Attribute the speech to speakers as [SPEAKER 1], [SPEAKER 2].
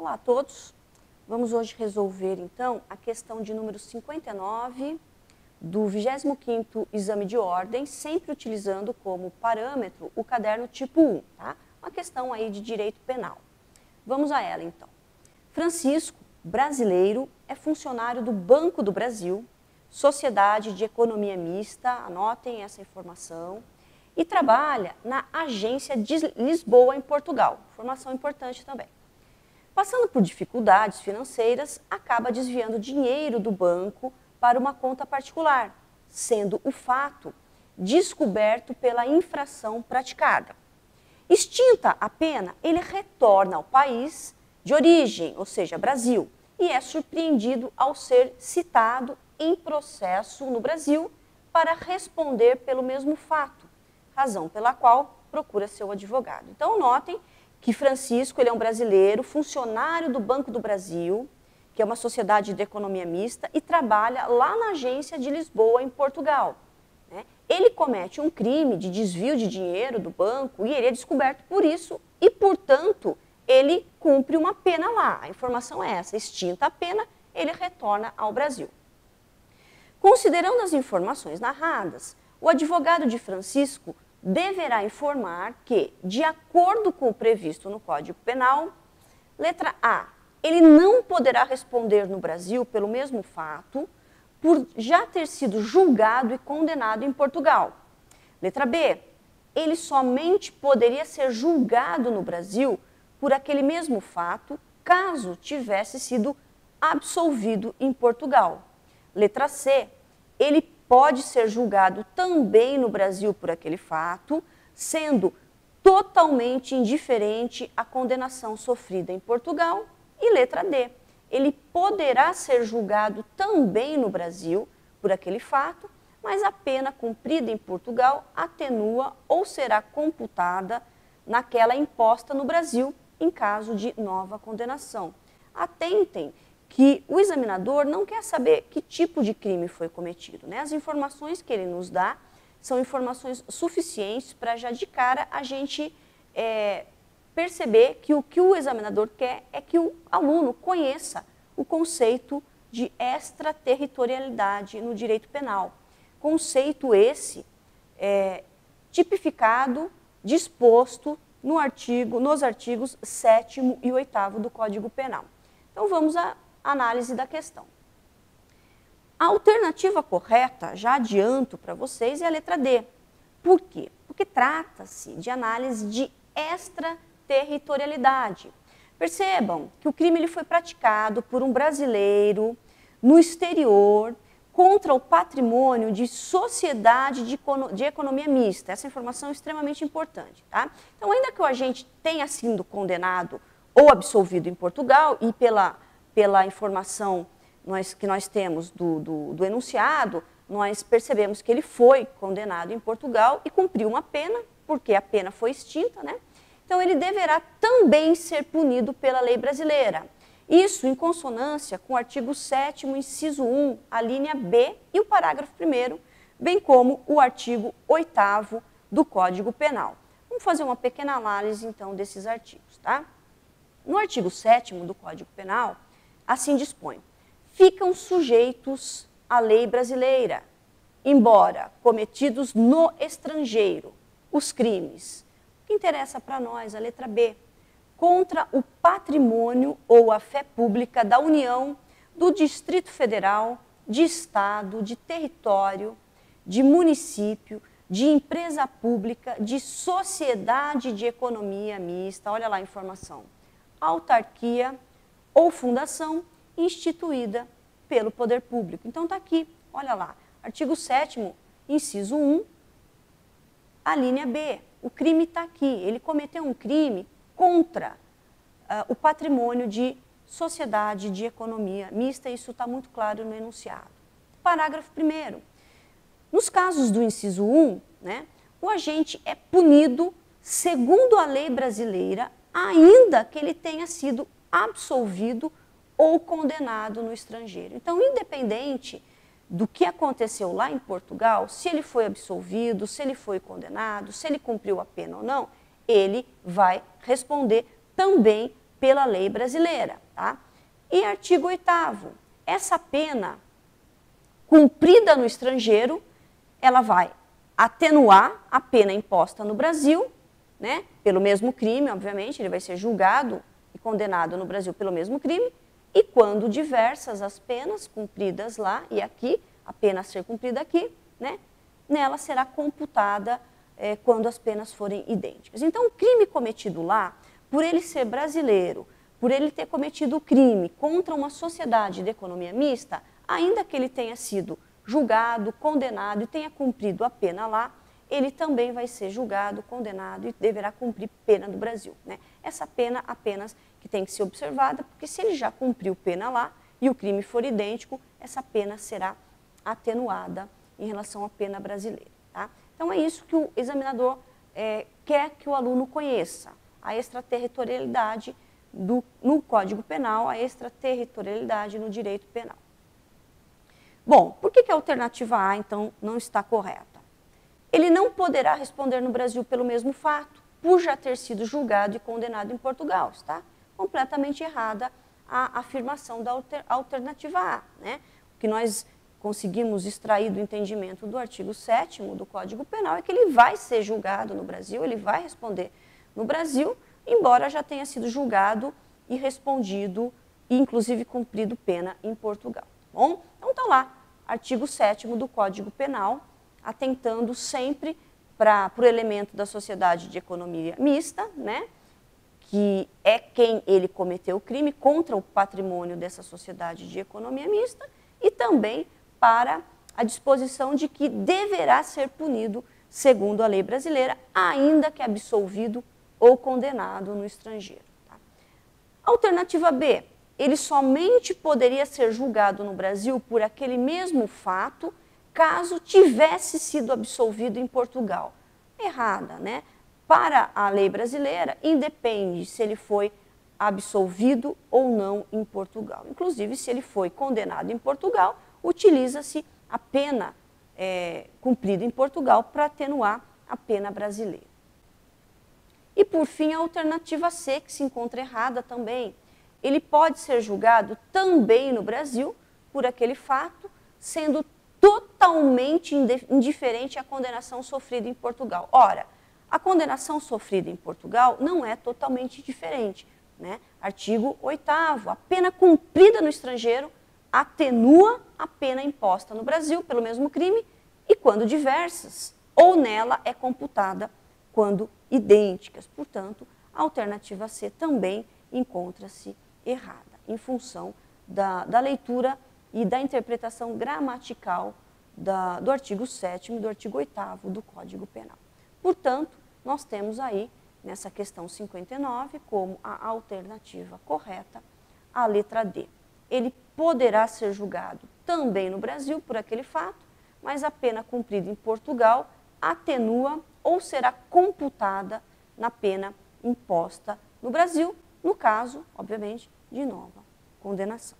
[SPEAKER 1] Olá a todos, vamos hoje resolver então a questão de número 59 do 25º exame de ordem, sempre utilizando como parâmetro o caderno tipo 1, tá? Uma questão aí de direito penal. Vamos a ela então. Francisco, brasileiro, é funcionário do Banco do Brasil, Sociedade de Economia Mista, anotem essa informação, e trabalha na Agência de Lisboa, em Portugal. Informação importante também. Passando por dificuldades financeiras, acaba desviando dinheiro do banco para uma conta particular, sendo o fato descoberto pela infração praticada. Extinta a pena, ele retorna ao país de origem, ou seja, Brasil, e é surpreendido ao ser citado em processo no Brasil para responder pelo mesmo fato, razão pela qual procura seu advogado. Então, notem que Francisco ele é um brasileiro, funcionário do Banco do Brasil, que é uma sociedade de economia mista, e trabalha lá na agência de Lisboa, em Portugal. Né? Ele comete um crime de desvio de dinheiro do banco e ele é descoberto por isso e, portanto, ele cumpre uma pena lá. A informação é essa, extinta a pena, ele retorna ao Brasil. Considerando as informações narradas, o advogado de Francisco deverá informar que, de acordo com o previsto no Código Penal, letra A, ele não poderá responder no Brasil pelo mesmo fato por já ter sido julgado e condenado em Portugal. Letra B, ele somente poderia ser julgado no Brasil por aquele mesmo fato caso tivesse sido absolvido em Portugal. Letra C, ele pode ser julgado também no Brasil por aquele fato, sendo totalmente indiferente à condenação sofrida em Portugal. E letra D, ele poderá ser julgado também no Brasil por aquele fato, mas a pena cumprida em Portugal atenua ou será computada naquela imposta no Brasil em caso de nova condenação. Atentem que o examinador não quer saber que tipo de crime foi cometido, né? As informações que ele nos dá são informações suficientes para já de cara a gente perceber que o examinador quer é que o aluno conheça o conceito de extraterritorialidade no direito penal. Conceito esse tipificado, disposto nos artigos 7º e 8º do Código Penal. Então vamos à análise da questão. A alternativa correta, já adianto para vocês, é a letra D. Por quê? Porque trata-se de análise de extraterritorialidade. Percebam que o crime ele foi praticado por um brasileiro no exterior contra o patrimônio de sociedade de economia mista. Essa informação é extremamente importante. Tá? Então, ainda que o agente tenha sido condenado ou absolvido em Portugal e pela informação que nós temos do enunciado, nós percebemos que ele foi condenado em Portugal e cumpriu uma pena, porque a pena foi extinta, né? Então, ele deverá também ser punido pela lei brasileira. Isso em consonância com o artigo 7º, inciso 1, a linha B e o parágrafo 1º, bem como o artigo 8º do Código Penal. Vamos fazer uma pequena análise, então, desses artigos, tá? No artigo 7º do Código Penal, assim dispõe: ficam sujeitos à lei brasileira, embora cometidos no estrangeiro, os crimes. O que interessa para nós, a letra B, contra o patrimônio ou a fé pública da União, do Distrito Federal, de Estado, de território, de município, de empresa pública, de sociedade de economia mista, olha lá a informação, autarquia ou fundação instituída pelo poder público. Então, está aqui, olha lá, artigo 7º, inciso 1, a linha B. O crime está aqui, ele cometeu um crime contra o patrimônio de sociedade de economia mista, isso está muito claro no enunciado. Parágrafo 1º. Nos casos do inciso 1, né, o agente é punido segundo a lei brasileira, ainda que ele tenha sido absolvido ou condenado no estrangeiro. Então, independente do que aconteceu lá em Portugal, se ele foi absolvido, se ele foi condenado, se ele cumpriu a pena ou não, ele vai responder também pela lei brasileira. Tá? E artigo 8º, essa pena cumprida no estrangeiro, ela vai atenuar a pena imposta no Brasil, né, pelo mesmo crime, obviamente, ele vai ser julgado e condenado no Brasil pelo mesmo crime, e quando diversas as penas cumpridas lá e aqui, a pena a ser cumprida aqui, né, nela será computada quando as penas forem idênticas. Então, o crime cometido lá, por ele ser brasileiro, por ele ter cometido o crime contra uma sociedade de economia mista, ainda que ele tenha sido julgado, condenado e tenha cumprido a pena lá, ele também vai ser julgado, condenado e deverá cumprir pena no Brasil. Né? Essa pena apenas que tem que ser observada, porque se ele já cumpriu pena lá e o crime for idêntico, essa pena será atenuada em relação à pena brasileira. Tá? Então é isso que o examinador quer que o aluno conheça, a extraterritorialidade no Código Penal, a extraterritorialidade no direito penal. Bom, por que a alternativa A, então, não está correta? Ele não poderá responder no Brasil pelo mesmo fato, por já ter sido julgado e condenado em Portugal. Está completamente errada a afirmação da alternativa A. Né? O que nós conseguimos extrair do entendimento do artigo 7º do Código Penal é que ele vai ser julgado no Brasil, ele vai responder no Brasil, embora já tenha sido julgado e respondido, e inclusive cumprido pena em Portugal. Bom, então está lá, artigo 7º do Código Penal, atentando sempre para o elemento da sociedade de economia mista, né, que é quem ele cometeu o crime contra o patrimônio dessa sociedade de economia mista, e também para a disposição de que deverá ser punido segundo a lei brasileira, ainda que absolvido ou condenado no estrangeiro. Tá? Alternativa B, ele somente poderia ser julgado no Brasil por aquele mesmo fato caso tivesse sido absolvido em Portugal. Errada, né? Para a lei brasileira, independe se ele foi absolvido ou não em Portugal. Inclusive, se ele foi condenado em Portugal, utiliza-se a pena cumprida em Portugal para atenuar a pena brasileira. E, por fim, a alternativa C, que se encontra errada também. Ele pode ser julgado também no Brasil por aquele fato, sendo totalmente indiferente à condenação sofrida em Portugal. Ora, a condenação sofrida em Portugal não é totalmente diferente. Né? Artigo 8º, a pena cumprida no estrangeiro atenua a pena imposta no Brasil pelo mesmo crime e quando diversas, ou nela é computada quando idênticas. Portanto, a alternativa C também encontra-se errada, em função da leitura e da interpretação gramatical do artigo 7º e do artigo 8º do Código Penal. Portanto, nós temos aí, nessa questão 59, como a alternativa correta, a letra D. Ele poderá ser julgado também no Brasil por aquele fato, mas a pena cumprida em Portugal atenua ou será computada na pena imposta no Brasil, no caso, obviamente, de nova condenação.